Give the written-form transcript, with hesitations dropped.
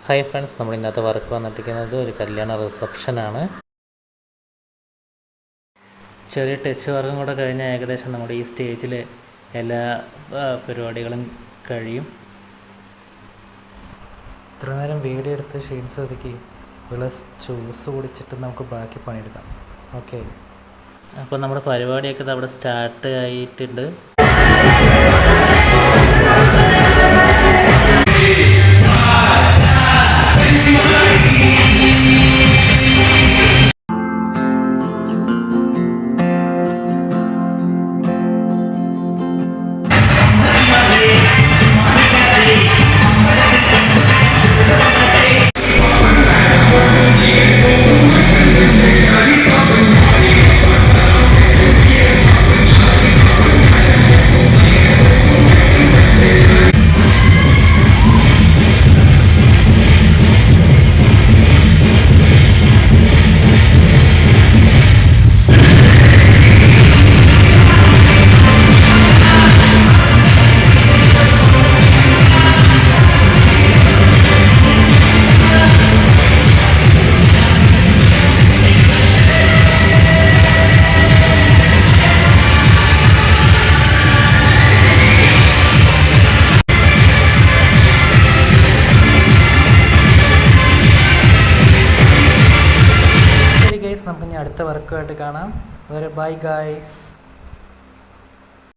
Hi friends, നമ്മൾ ഇന്നത്തെ work വന്നിട്ടിരിക്കുന്നത് ഒരു കല്യാണ റിസപ്ഷനാണ്. ചെറിയ ടച്ച് വർക്കും കൂടെ കഴിഞ്ഞാൽ ഏകദേശം നമ്മുടെ ഈ സ്റ്റേജിലെ എല്ലാ പരിപാടികളും കഴിയും. ഇത്ര നേരം വീഡിയോ എടുത്ത് ഷീൻസ് ഒതുക്കി ജ്യൂസ് കുടിച്ചിട്ട് നമുക്ക് ബാക്കി പണിയെടുക്കാം. ഓക്കെ, അപ്പോൾ നമ്മുടെ പരിപാടിയൊക്കെ അവിടെ സ്റ്റാർട്ട് ആയിട്ടുണ്ട്. നമുക്ക് ഇനി അടുത്ത വർക്കുമായിട്ട് കാണാം. Bye guys.